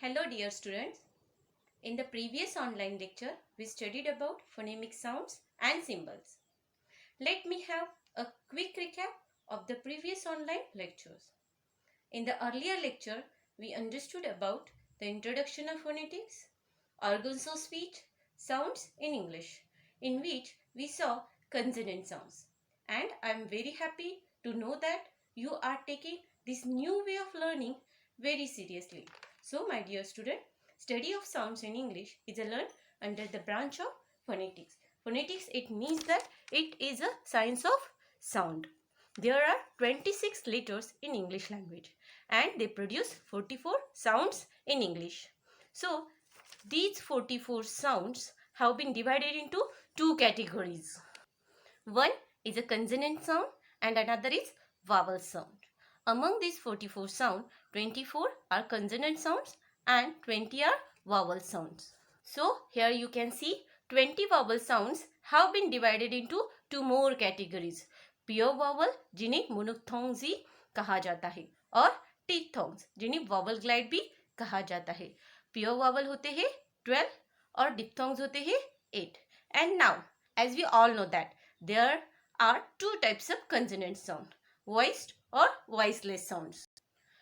Hello dear students. In the previous online lecture, we studied about phonemic sounds and symbols. Let me have a quick recap of the previous online lectures. In the earlier lecture, we understood about the introduction of phonetics, organs of speech, sounds in English, in which we saw consonant sounds. And I am very happy to know that you are taking this new way of learning very seriously. So, my dear student, study of sounds in English is learned under the branch of phonetics. Phonetics, it means that it is a science of sound. There are 26 letters in English language and they produce 44 sounds in English. So, these 44 sounds have been divided into two categories. One is a consonant sound and another is vowel sound. Among these 44 sounds, 24 are consonant sounds and 20 are vowel sounds. So here you can see 20 vowel sounds have been divided into two more categories. Pure vowel जिन्हें monophthongs ही कहा जाता है और diphthongs जिन्हें vowel glide भी कहा जाता है. Pure vowel होते हैं 12 और diphthongs होते हैं 8. And now as we all know that there are two types of consonant sound, voiced or voiceless sounds.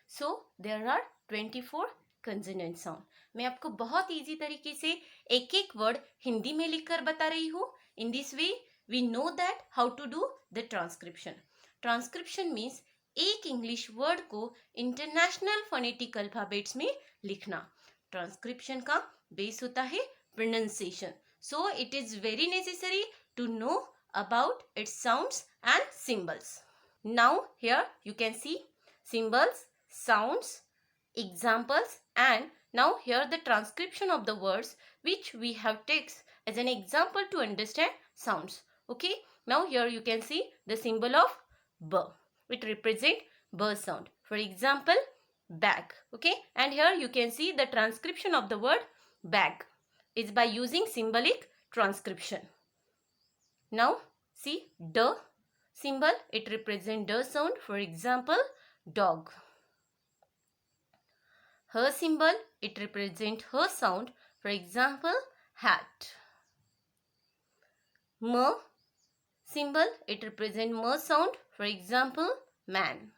So there are 24 consonant sound. मैं आपको बहुत इजी तरीके से एक एक वर्ड हिंदी में लिखकर बता रही हूँ. In this way we know that how to do the transcription. Transcription means एक इंग्लिश वर्ड को इंटरनेशनल फोनेटिक अल्फाबेट्स में लिखना. ट्रांसक्रिप्शन का बेस होता है pronunciation. So it is very necessary to know about its sounds and symbols. Now here you can see symbols, sounds, examples, and now here the transcription of the words which we have text as an example to understand sounds. Okay, now here you can see the symbol of B. It represents B sound. For example, bag. Okay, and here you can see the transcription of the word bag is by using symbolic transcription. Now see D symbol, it represents D sound. For example, dog. Her symbol, it represents her sound. For example, hat. M symbol, it represents M sound. For example, man.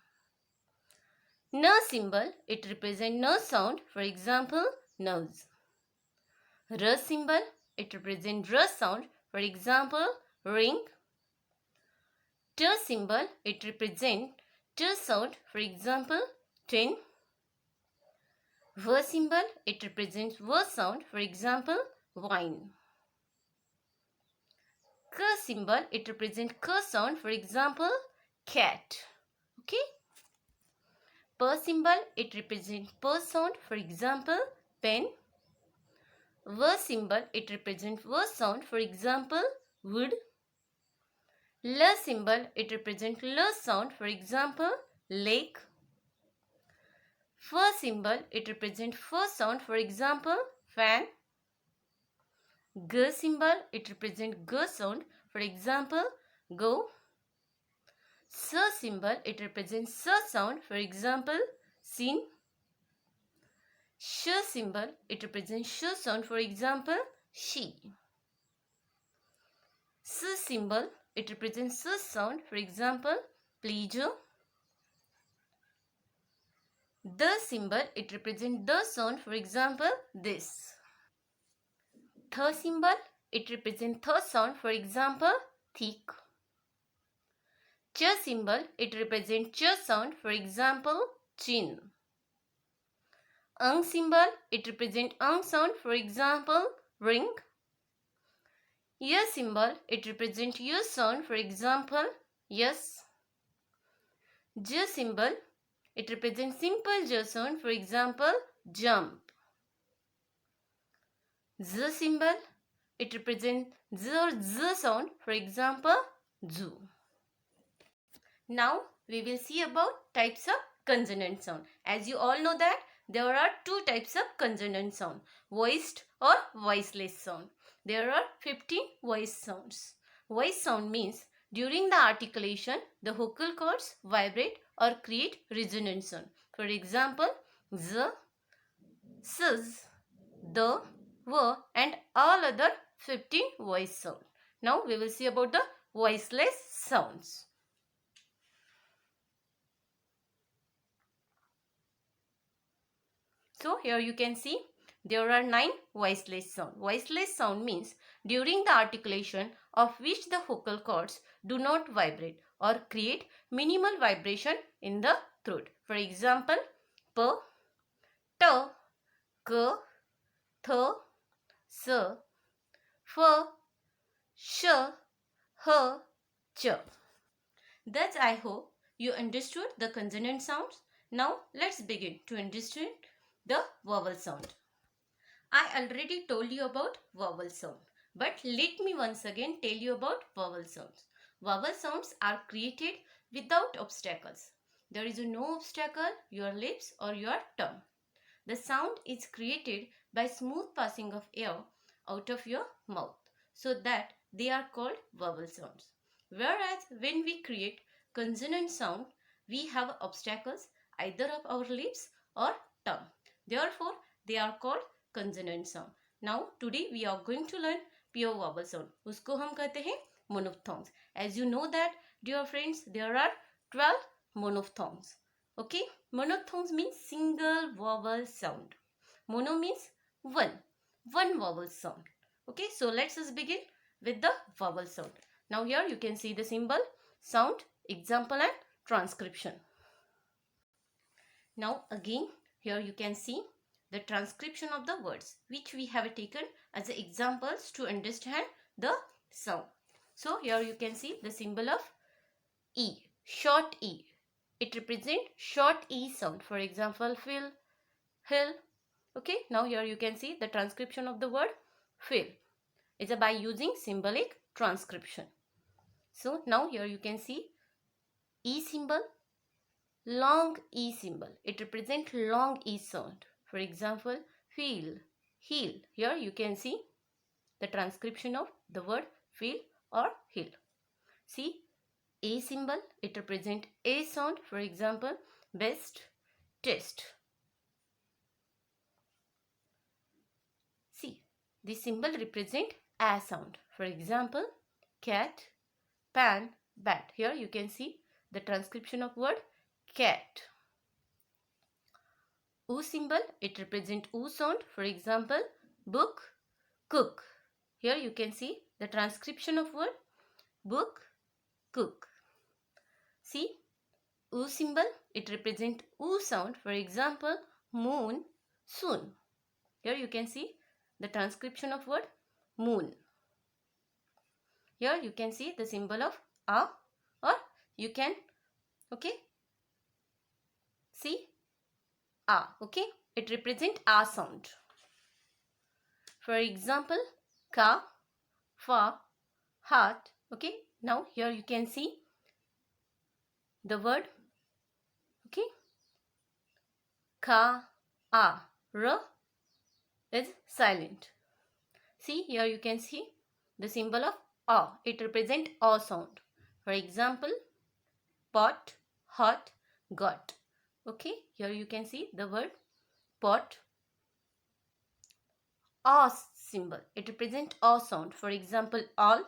N symbol, it represents N sound. For example, nose. R symbol, it represents R sound. For example, ring. T symbol, it represents T sound. For example, tin. V symbol, it represents V sound. For example, wine. K symbol, it represents K sound. For example, cat. Okay. P symbol, it represents P sound. For example, pen. V symbol, it represents V sound. For example, wood. L symbol, it represents L sound. For example, lake. F symbol, it represents F sound. For example, fan. G symbol, it represents G sound. For example, go. S symbol, it represents S sound. For example, sin. Sh symbol, it represents Sh sound. For example, she. S symbol, it represents S sound. For example, pleasure. D symbol, it represents D sound. For example, this. Th symbol, it represents Th sound. For example, thick. Ch symbol, it represents Ch sound. For example, chin. Ang symbol, it represents Ang sound. For example, ring. Y symbol, it represents Y sound. For example, yes. J symbol, it represents simple J sound. For example, jump. Z symbol, it represents Z or Z sound. For example, zoo. Now we will see about types of consonant sound. As you all know that there are two types of consonant sound, voiced or voiceless sound. There are 15 voice sounds. Voice sound means during the articulation the vocal cords vibrate or create resonant sound. For example, Z, ss, the, w and all other 15 voice sounds. Now we will see about the voiceless sounds. So here you can see there are 9 voiceless sounds. Voiceless sound means during the articulation of which the vocal cords do not vibrate or create minimal vibration in the throat. For example, p, t, k, th, s, f, sh, h, ch. Thus I hope you understood the consonant sounds. Now let's begin to understand the vowel sound. I already told you about vowel sound, but let me once again tell you about vowel sounds. Vowel sounds are created without obstacles. There is no obstacle, your lips or your tongue. The sound is created by smooth passing of air out of your mouth, so that they are called vowel sounds. Whereas when we create consonant sound, we have obstacles either of our lips or tongue. Therefore, they are called consonant sound. Now, today we are going to learn pure vowel sound. उसको हम कहते हैं monophthongs. As you know that, dear friends, there are 12 monophthongs. Okay, monophthongs means single vowel sound. Mono means one vowel sound. Okay, so let's just begin with the vowel sound. Now here you can see the symbol, sound, example and transcription. Now again here you can see the transcription of the words which we have taken as examples to understand the sound. So here you can see the symbol of E, short E. It represents short E sound. For example, fill, hill. Okay, now here you can see the transcription of the word fill. It's by using symbolic transcription. So now here you can see E symbol, long E symbol. It represents long E sound. For example, feel, heel. Here you can see the transcription of the word feel or heel. See, A symbol, it represents A sound. For example, best, test. See, this symbol represents A sound. For example, cat, pan, bat. Here you can see the transcription of word cat. U symbol, it represents U sound. For example, book, cook. Here you can see the transcription of word book, cook. See, U symbol, it represents U sound. For example, moon, soon. Here you can see the transcription of word moon. Here you can see the symbol of A, or you can, okay, see, A, okay, it represents A sound. For example, ka, fa, heart, okay. Now here you can see the word, okay, ka, a, r is silent. See, here you can see the symbol of A. It represents A sound. For example, pot, hot, got. Okay, here you can see the word pot. A symbol. It represents A sound. For example, all,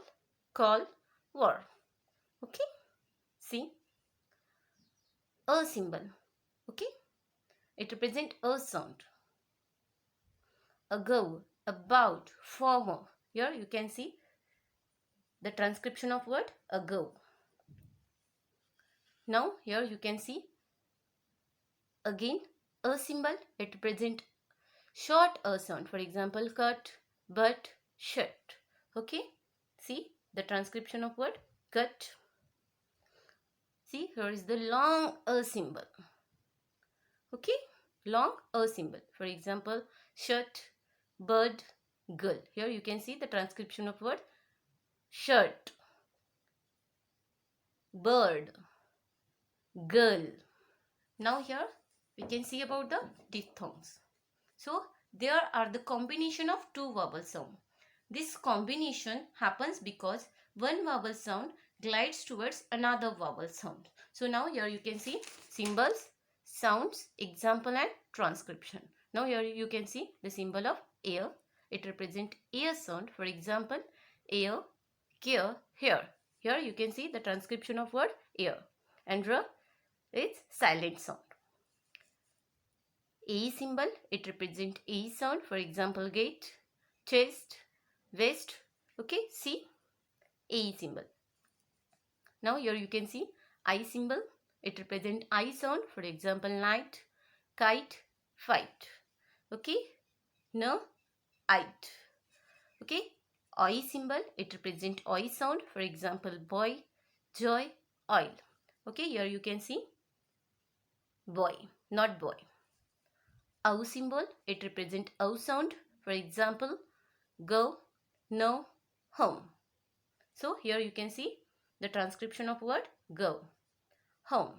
call, war. Okay, see, A symbol. Okay, it represents A sound. Ago, about, former. Here you can see the transcription of word ago. Now here you can see again A symbol. It represents short A sound. For example, cut, but, shut. Okay, see the transcription of word cut. See, here is the long A symbol. Okay, long A symbol. For example, shut, bird, girl. Here you can see the transcription of word shirt, bird, girl. Now here we can see about the diphthongs. So there are the combination of two vowel sound. This combination happens because one vowel sound glides towards another vowel sound. So now here you can see symbols, sounds, example and transcription. Now here you can see the symbol of air. It represents air sound. For example, air, care, hair. Here you can see the transcription of word air. And R is silent sound. A symbol, it represents A sound. For example, gate, chest, vest. Okay, see A symbol. Now here you can see I symbol. It represents I sound. For example, night, kite, fight. Okay, no, it. Okay, I symbol. It represents I sound. For example, boy, joy, oil. Okay, here you can see boy, not boy. Ow symbol. It represents ow sound. For example, go, no, home. So here you can see the transcription of word go, home.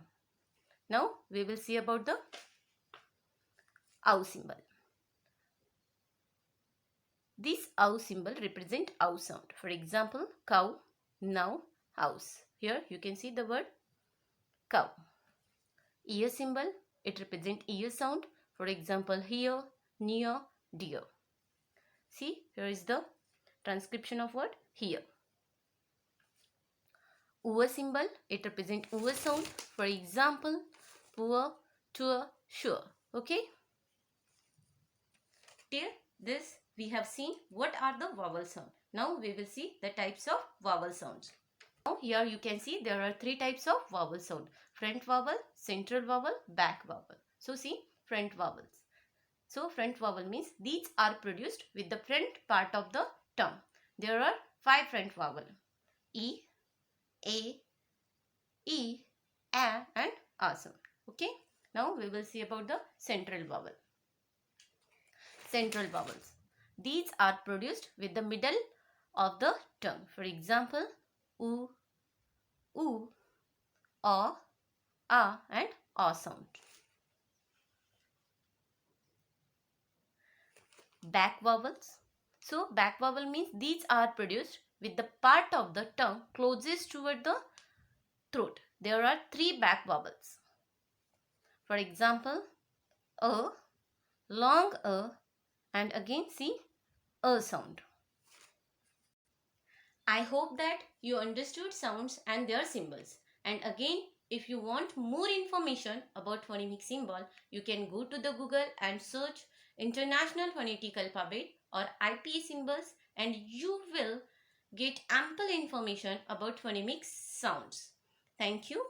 Now we will see about the ow symbol. This ow symbol represents ow sound. For example, cow, now, house. Here you can see the word cow. Ear symbol, it represents ear sound. For example, here, near, dear. See, here is the transcription of word here. Ua symbol, it represents ua sound. For example, poor, tour, sure. Okay. Till this we have seen what are the vowel sounds. Now we will see the types of vowel sounds. Now here you can see there are three types of vowel sound. Front vowel, central vowel, back vowel. So see front vowels. So front vowel means these are produced with the front part of the tongue. There are 5 front vowel. E, A, E, A and A sound. Okay. Now we will see about the central vowel. Central vowels. These are produced with the middle of the tongue. For example, U, A, and A sound. Back vowels. So back vowel means these are produced with the part of the tongue closest toward the throat. There are 3 back vowels. For example, A, long A, and again see A sound. I hope that you understood sounds and their symbols. And again, if you want more information about phonemic symbol, you can go to the Google and search International Phonetic Alphabet or IPA symbols, and you will get ample information about phonemic sounds. Thank you.